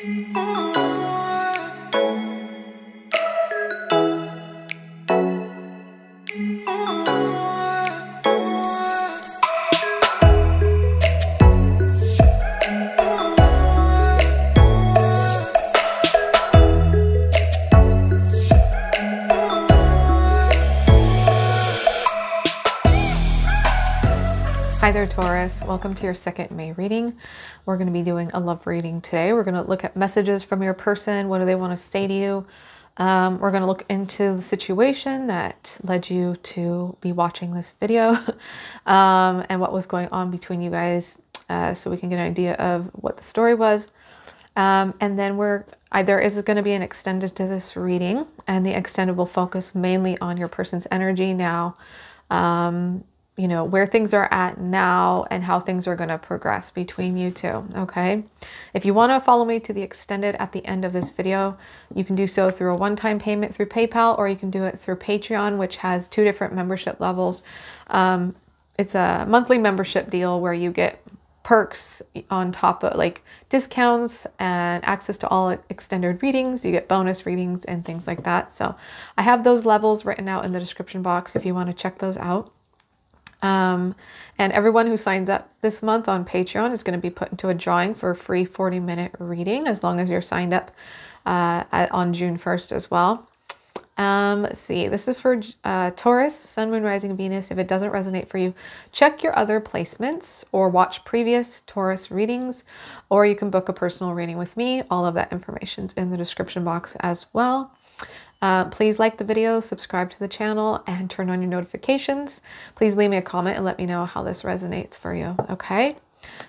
Hi there, Taurus. Welcome to your second May reading. We're going to be doing a love reading today. We're going to look at messages from your person. What do they want to say to you? We're going to look into the situation that led you to be watching this video and what was going on between you guys so we can get an idea of what the story was. And then there is going to be an extended to this reading, and the extended will focus mainly on your person's energy now. You know, where things are at now and how things are going to progress between you two, okay? If you want to follow me to the extended at the end of this video, you can do so through a one-time payment through PayPal, or you can do it through Patreon, which has 2 different membership levels. It's a monthly membership deal where you get perks on top of like discounts and access to all extended readings. You get bonus readings and things like that. So I have those levels written out in the description box if you want to check those out. And everyone who signs up this month on Patreon is going to be put into a drawing for a free 40-minute reading, as long as you're signed up on June 1st as well. Let's see, this is for Taurus, Sun, Moon, Rising, Venus. If it doesn't resonate for you, check your other placements or watch previous Taurus readings, or you can book a personal reading with me. All of that information's in the description box as well. Please like the video, subscribe to the channel, and turn on your notifications. Please leave me a comment and let me know how this resonates for you, okay?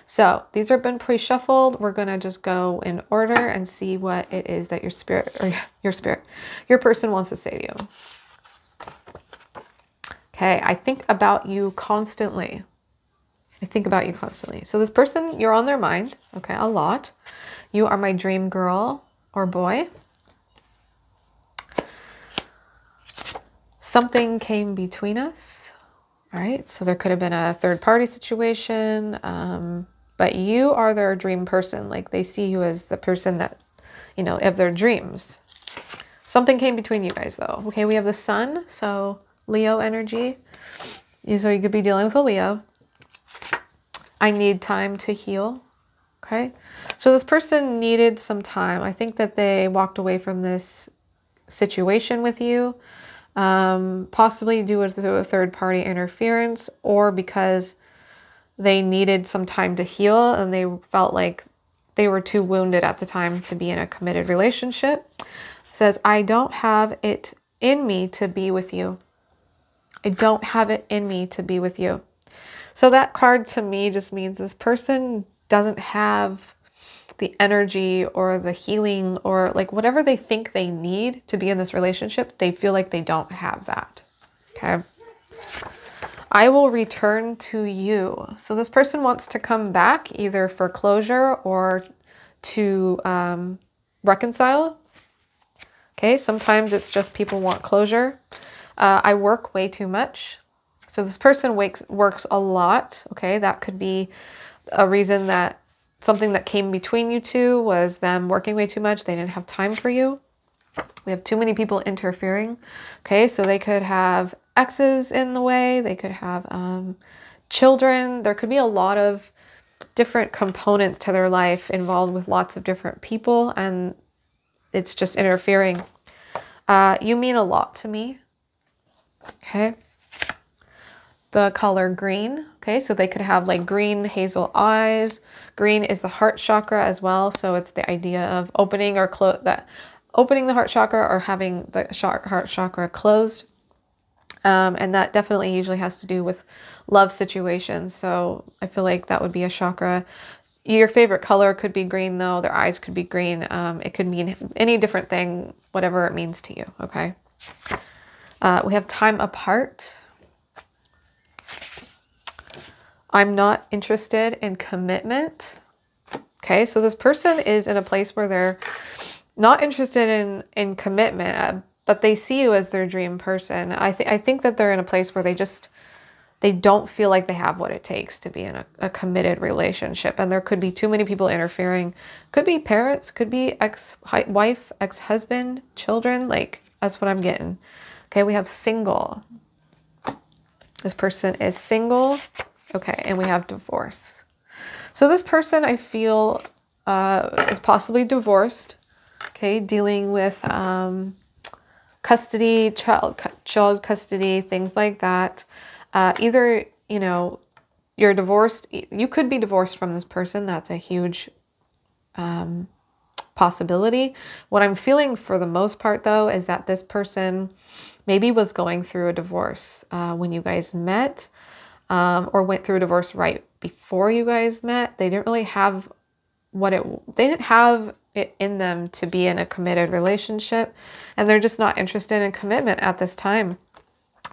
So these have been pre-shuffled. We're going to just go in order and see what it is that your person wants to say to you. Okay, I think about you constantly. So this person, you're on their mind, okay, a lot. You are my dream girl or boy. Something came between us, all right? So there could have been a third-party situation, but you are their dream person. Like, they see you as the person that, you know, of their dreams. Something came between you guys, though. Okay, we have the Sun, so Leo energy. So you could be dealing with a Leo. I need time to heal, okay? So this person needed some time. I think that they walked away from this situation with you. Possibly due to a third-party interference, or because they needed some time to heal and they felt like they were too wounded at the time to be in a committed relationship. It says, I don't have it in me to be with you. I don't have it in me to be with you. So that card to me just means this person doesn't have the energy or the healing or like whatever they think they need to be in this relationship. They feel like they don't have that. Okay. I will return to you. So this person wants to come back either for closure or to reconcile. Okay. Sometimes it's just people want closure. I work way too much. So this person works a lot. Okay. That could be a reason that something that came between you two was them working way too much. They didn't have time for you. We have too many people interfering. Okay, so they could have exes in the way. They could have children. There could be a lot of different components to their life involved with lots of different people, and it's just interfering. You mean a lot to me. Okay. The color green. Okay, so they could have like green hazel eyes. Green is the heart chakra as well. So it's the idea of opening or opening the heart chakra or having the heart chakra closed. And that definitely usually has to do with love situations. So I feel like that would be a chakra. Your favorite color could be green though. Their eyes could be green. It could mean any different thing, whatever it means to you. Okay. We have time apart. I'm not interested in commitment. Okay, so this person is in a place where they're not interested in commitment, but they see you as their dream person. I think that they're in a place where they just they don't feel like they have what it takes to be in a committed relationship. And there could be too many people interfering. Could be parents, could be ex-wife, ex-husband, children. Like, that's what I'm getting. Okay, we have single. This person is single. Okay, and we have divorce. So this person, I feel, is possibly divorced. Okay, dealing with custody, child custody, things like that. Either, you know, you're divorced. You could be divorced from this person. That's a huge possibility. What I'm feeling for the most part, though, is that this person maybe was going through a divorce when you guys met, or went through a divorce right before you guys met. They didn't really have they didn't have it in them to be in a committed relationship, and they're just not interested in commitment at this time.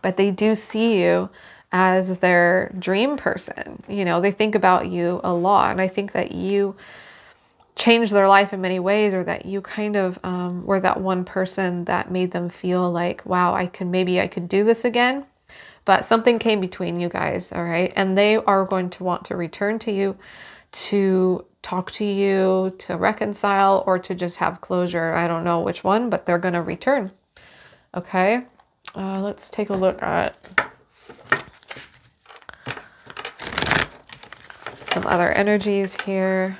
But they do see you as their dream person. You know, they think about you a lot, and I think that you changed their life in many ways, or that you kind of were that one person that made them feel like, wow, maybe I could do this again. But something came between you guys, all right? And they are going to want to return to you, to talk to you, to reconcile, or to just have closure. I don't know which one, but they're going to return. Okay, let's take a look at some other energies here.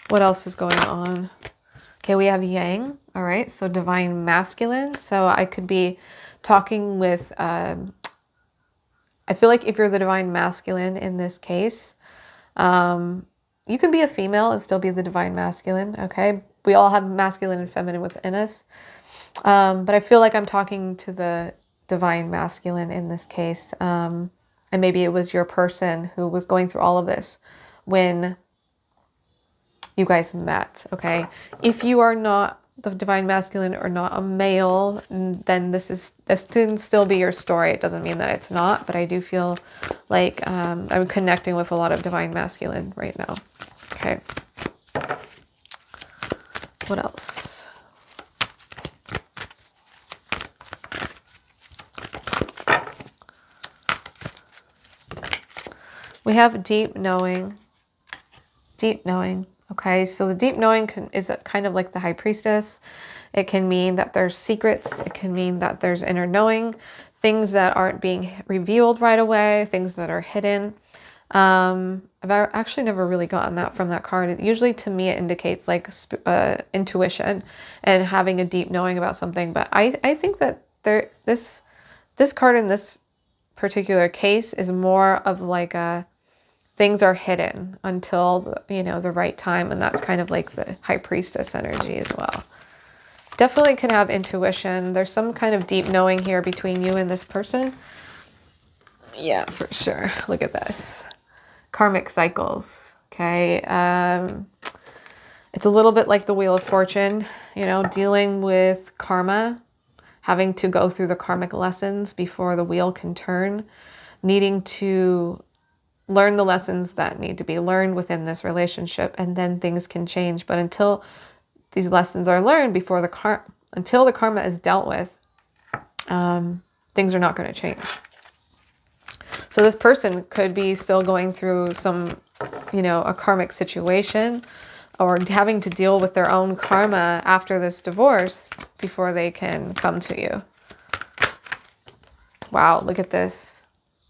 What else is going on? Okay, we have yang. All right, so divine masculine. So I could be talking with, I feel like if you're the divine masculine in this case, you can be a female and still be the divine masculine, okay? We all have masculine and feminine within us. But I feel like I'm talking to the divine masculine in this case. And maybe it was your person who was going through all of this when you guys met, okay? If you are not the divine masculine or not a male, then this can still be your story. It doesn't mean that it's not, but I do feel like I'm connecting with a lot of divine masculine right now. Okay. What else? We have deep knowing. Deep knowing. Okay, so the deep knowing is kind of like the high priestess. It can mean that there's secrets. It can mean that there's inner knowing, things that aren't being revealed right away, things that are hidden. I've actually never really gotten that from that card. Usually to me it indicates like intuition and having a deep knowing about something. But I think that this card in this particular case is more of like things are hidden until the right time, and that's kind of like the high priestess energy as well. Definitely can have intuition. There's some kind of deep knowing here between you and this person. Yeah, for sure. Look at this. Karmic cycles. Okay. It's a little bit like the Wheel of Fortune, dealing with karma, having to go through the karmic lessons before the wheel can turn, needing to learn the lessons that need to be learned within this relationship, and then things can change. But until these lessons are learned, until the karma is dealt with, things are not going to change. So this person could be still going through some, a karmic situation, or having to deal with their own karma after this divorce before they can come to you. Wow, look at this.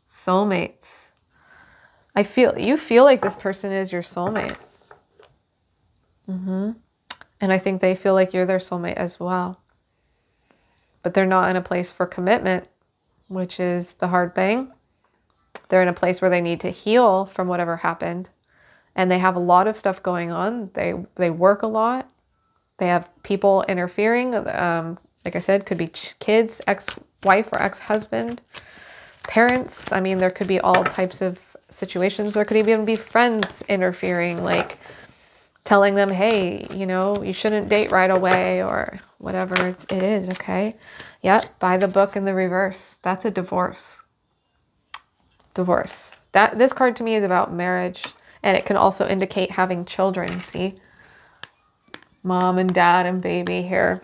Soulmates. You feel like this person is your soulmate. And I think they feel like you're their soulmate as well. But they're not in a place for commitment, which is the hard thing. They're in a place where they need to heal from whatever happened. And they have a lot of stuff going on. They work a lot. They have people interfering. Like I said, could be kids, ex-wife or ex-husband, parents. I mean, there could be all types of situations. There could even be friends interfering, like telling them, hey, you shouldn't date right away, or whatever it is, okay? Yep, by the book in the reverse. That's a divorce. Divorce. This card to me is about marriage, and it can also indicate having children, see? Mom and dad and baby here.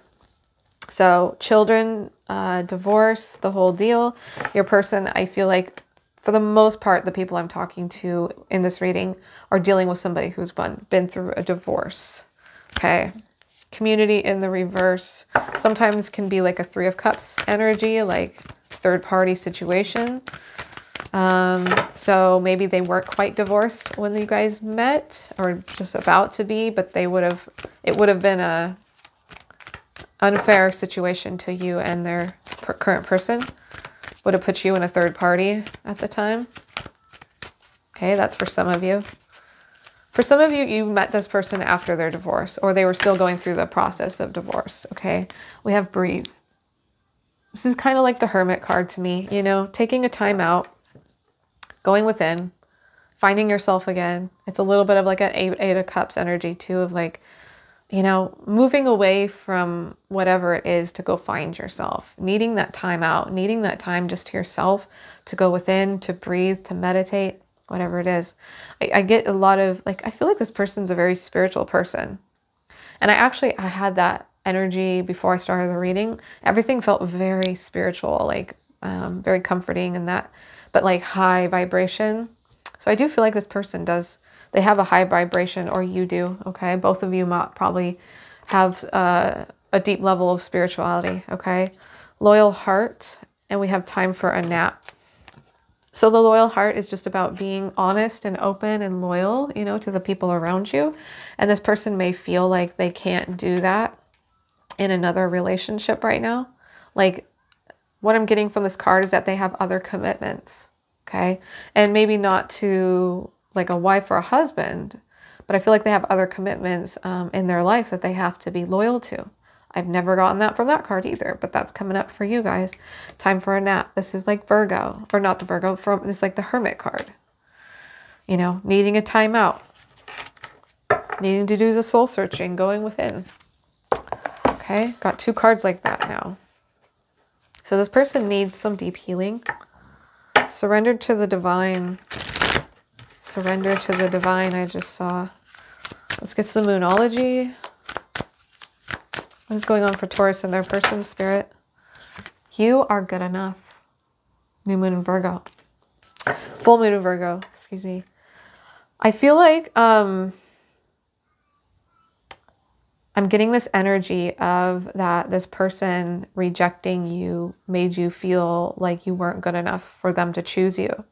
So children, divorce, the whole deal. Your person, I feel like, for the most part, the people I'm talking to in this reading are dealing with somebody who's been through a divorce. Okay. Community in the reverse sometimes can be like a Three of Cups energy, like third party situation. So maybe they weren't quite divorced when you guys met, or just about to be, but it would have been a unfair situation to you and their current person. Would have put you in a third party at the time. Okay, that's for some of you. For some of you, you met this person after their divorce, or they were still going through the process of divorce. Okay, we have breathe. This is kind of like the Hermit card to me, you know, taking a time out, going within, finding yourself again. It's a little bit of like an eight of cups energy too, of like, you know, moving away from whatever it is to go find yourself, needing that time out, needing that time just to yourself, to go within, to breathe, to meditate, whatever it is. I get a lot of, like, I feel like this person's a very spiritual person. And I had that energy before I started the reading. Everything felt very spiritual, like very comforting and that, but like high vibration. So I do feel like this person they have a high vibration, or you do, okay? Both of you might probably have a deep level of spirituality, okay? Loyal heart, and we have time for a nap. So the loyal heart is just about being honest and open and loyal, you know, to the people around you. And this person may feel like they can't do that in another relationship right now. Like, what I'm getting from this card is that they have other commitments, okay? And maybe not to like a wife or a husband, but I feel like they have other commitments in their life that they have to be loyal to. I've never gotten that from that card either, but that's coming up for you guys. Time for a nap. This is like Virgo, or not the Virgo, this is like the Hermit card. You know, needing a time out, needing to do the soul searching, going within. Okay, got two cards like that now. So this person needs some deep healing. Surrender to the divine. Surrender to the divine, I just saw. Let's get some Moonology. What is going on for Taurus and their person, Spirit? You are good enough. New moon in Virgo. Full moon in Virgo, excuse me. I feel like I'm getting this energy of that this person rejecting you made you feel like you weren't good enough for them to choose you,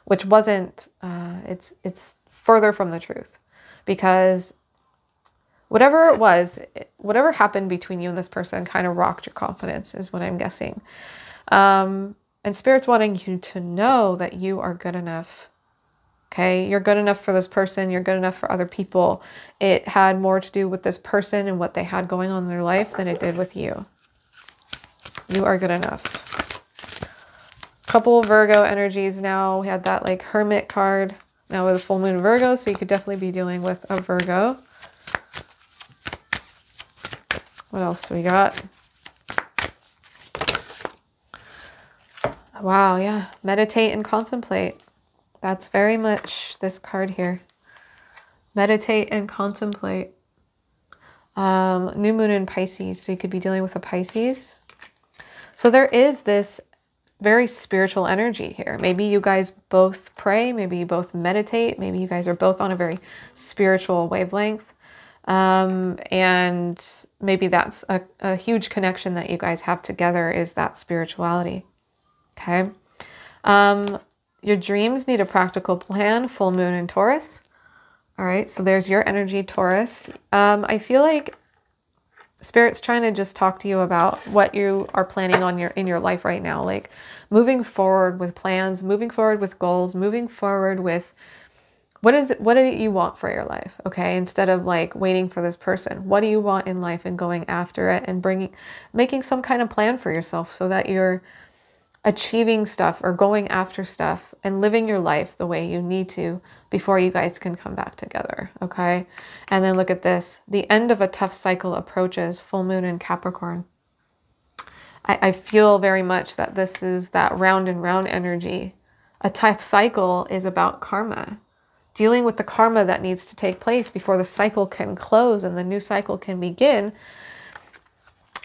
which wasn't, it's further from the truth, because whatever it was, whatever happened between you and this person kind of rocked your confidence, is what I'm guessing. And Spirit's wanting you to know that you are good enough. Okay, you're good enough for this person. You're good enough for other people. It had more to do with this person and what they had going on in their life than it did with you. You are good enough. Couple of Virgo energies now. We had that like Hermit card now with a full moon Virgo, so you could definitely be dealing with a Virgo. What else do we got? Wow, yeah. Meditate and contemplate. That's very much this card here. Meditate and contemplate. New moon in Pisces, so you could be dealing with a Pisces. So there is this very spiritual energy here. Maybe you guys both pray, maybe you both meditate, maybe you guys are both on a very spiritual wavelength. And maybe that's a huge connection that you guys have together, is that spirituality. Okay. Your dreams need a practical plan. Full moon in Taurus. All right. So there's your energy, Taurus. I feel like Spirit's trying to just talk to you about what you are planning on in your life right now. Like moving forward with plans, moving forward with goals, moving forward with what do you want for your life? Okay. Instead of like waiting for this person, what do you want in life, and going after it and making some kind of plan for yourself so that you're achieving stuff or going after stuff and living your life the way you need to before you guys can come back together. Okay. And then look at this. The end of a tough cycle approaches. Full moon in Capricorn. I feel very much that this is that round and round energy. A tough cycle is about karma. Dealing with the karma that needs to take place before the cycle can close and the new cycle can begin.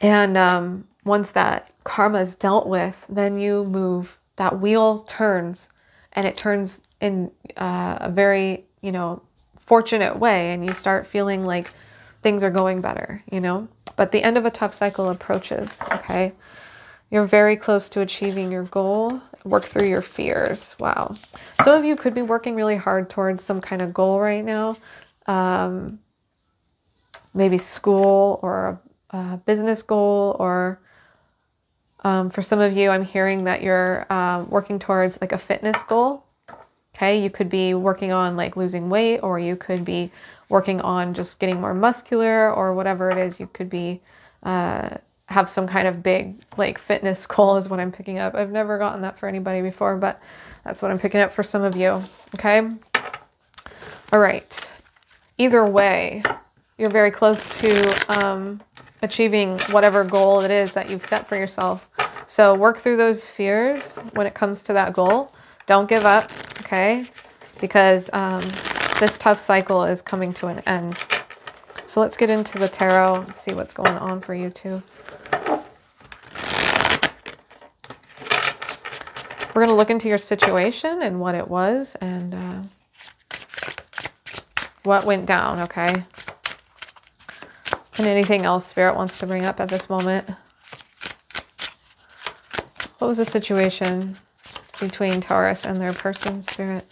And once that karma is dealt with, then you move, that wheel turns, and it turns in a very, you know, fortunate way, and you start feeling like things are going better, you know. But the end of a tough cycle approaches, okay? You're very close to achieving your goal. Work through your fears. Wow. Some of you could be working really hard towards some kind of goal right now. Maybe school or a business goal, or for some of you, I'm hearing that you're working towards like a fitness goal. Okay, you could be working on like losing weight, or you could be working on just getting more muscular, or whatever it is. You could be have some kind of big like fitness goal is what I'm picking up. I've never gotten that for anybody before, but that's what I'm picking up for some of you. Okay. All right. Either way, you're very close to achieving whatever goal it is that you've set for yourself. So work through those fears when it comes to that goal. Don't give up, okay? Because this tough cycle is coming to an end. So let's get into the tarot and see what's going on for you too. We're going to look into your situation and what it was and what went down, okay? And anything else Spirit wants to bring up at this moment. What was the situation between Taurus and their person, Spirit?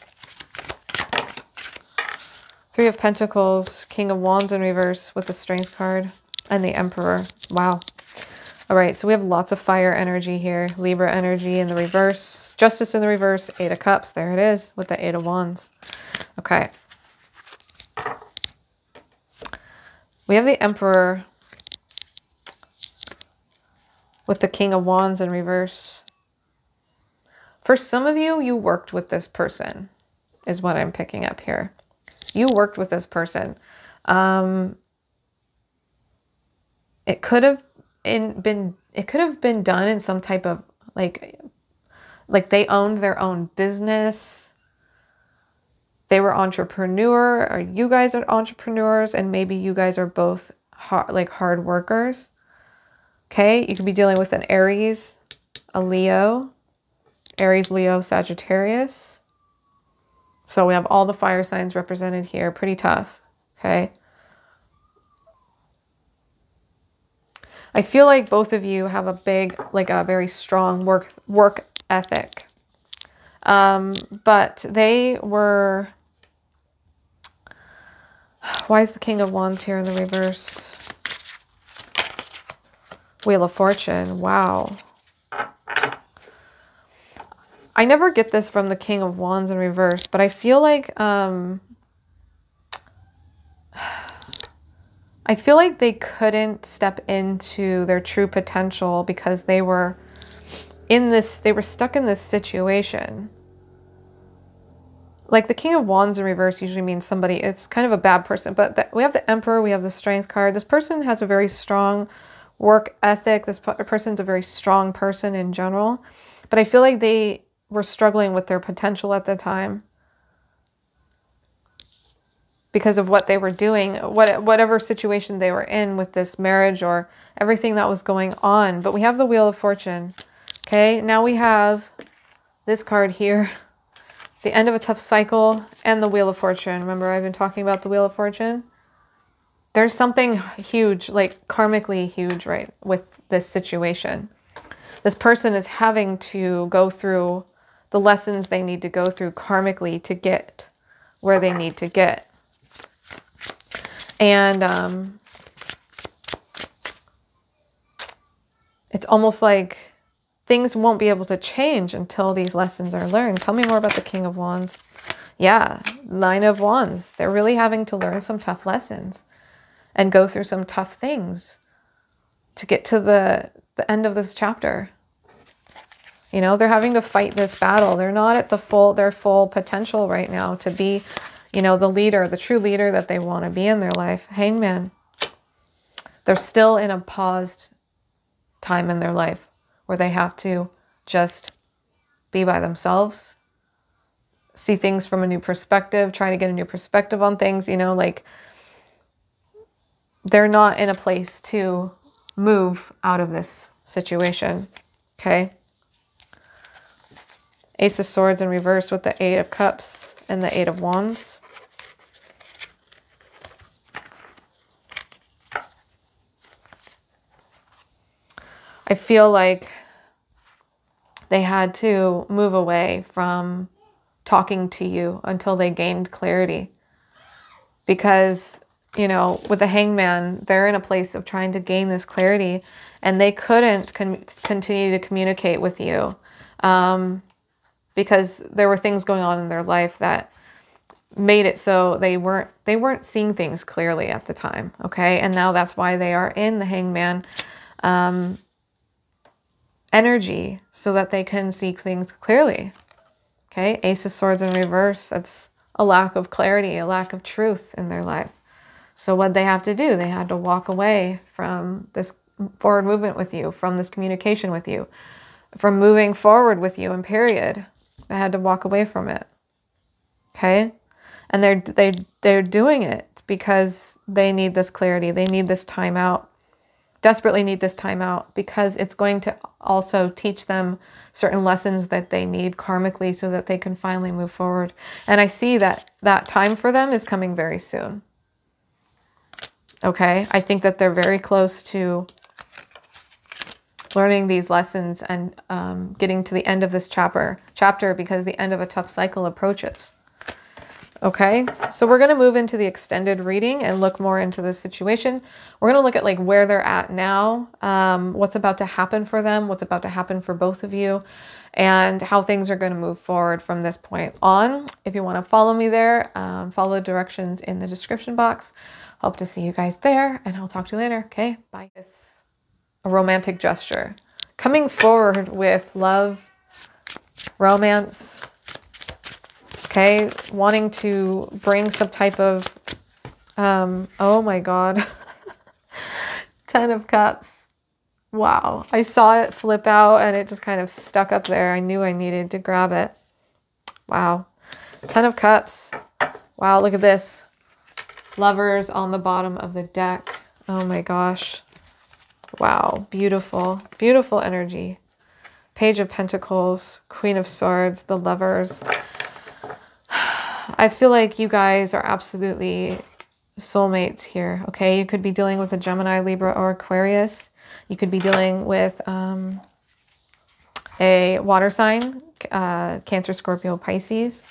Three of Pentacles, King of Wands in reverse with the Strength card, and the Emperor. Wow. All right, so we have lots of fire energy here. Libra energy in the reverse. Justice in the reverse. Eight of Cups. There it is with the Eight of Wands. Okay. We have the Emperor with the King of Wands in reverse. For some of you, you worked with this person, is what I'm picking up here. You worked with this person. It could have been done in some type of like they owned their own business. They were entrepreneur, or you guys are entrepreneurs, and maybe you guys are both hard workers. Okay, you could be dealing with an Aries, a Leo, Aries, Leo, Sagittarius. So we have all the fire signs represented here. Pretty tough, okay? I feel like both of you have a big, like a very strong work ethic. But they were... Why is the King of Wands here in the reverse? Wheel of Fortune. Wow. I never get this from the King of Wands in reverse, but I feel like they couldn't step into their true potential because they were stuck in this situation. Like the King of Wands in reverse usually means somebody, it's kind of a bad person, but we have the Emperor, we have the Strength card. This person has a very strong work ethic. This person's a very strong person in general, but I feel like they were struggling with their potential at the time because of what they were doing, whatever situation they were in with this marriage or everything that was going on. But we have the Wheel of Fortune. Okay, now we have this card here, the end of a tough cycle, and the Wheel of Fortune. Remember, I've been talking about the Wheel of Fortune? There's something huge, like karmically huge, right, with this situation. This person is having to go through the lessons they need to go through karmically to get where they need to get. And it's almost like things won't be able to change until these lessons are learned. Tell me more about the King of Wands. Yeah, Nine of Wands. They're really having to learn some tough lessons and go through some tough things to get to the end of this chapter. You know, they're having to fight this battle. They're not at their full potential right now to be, you know, the leader, the true leader that they want to be in their life. Hangman. They're still in a paused time in their life where they have to just be by themselves, see things from a new perspective, try to get a new perspective on things, you know, like they're not in a place to move out of this situation, okay? Ace of Swords in reverse with the Eight of Cups and the Eight of Wands. I feel like they had to move away from talking to you until they gained clarity. Because, you know, with the Hangman, they're in a place of trying to gain this clarity, and they couldn't continue to communicate with you because there were things going on in their life that made it so they weren't seeing things clearly at the time. Okay. And now that's why they are in the Hangman energy, so that they can see things clearly. Okay. Ace of Swords in reverse. That's a lack of clarity, a lack of truth in their life. So what they have to do, they had to walk away from this forward movement with you, from this communication with you, from moving forward with you, and period. They had to walk away from it. Okay. And they're doing it because they need this clarity. They need this time out. Desperately need this time out, because it's going to also teach them certain lessons that they need karmically so that they can finally move forward. And I see that that time for them is coming very soon. Okay. I think that they're very close to learning these lessons and getting to the end of this chapter, because the end of a tough cycle approaches. Okay, so we're going to move into the extended reading and look more into this situation. We're going to look at like where they're at now, what's about to happen for them, what's about to happen for both of you, and how things are going to move forward from this point on. If you want to follow me there, follow the directions in the description box. Hope to see you guys there, and I'll talk to you later. Okay, bye. With a romantic gesture, coming forward with love, romance. Okay, wanting to bring some type of, oh my God, 10 of Cups. Wow, I saw it flip out and it just kind of stuck up there. I knew I needed to grab it. Wow, 10 of Cups. Wow, look at this. Lovers on the bottom of the deck. Oh my gosh. Wow, beautiful, beautiful energy. Page of Pentacles, Queen of Swords, the Lovers. I feel like you guys are absolutely soulmates here, okay? You could be dealing with a Gemini, Libra, or Aquarius. You could be dealing with a water sign, Cancer, Scorpio, Pisces.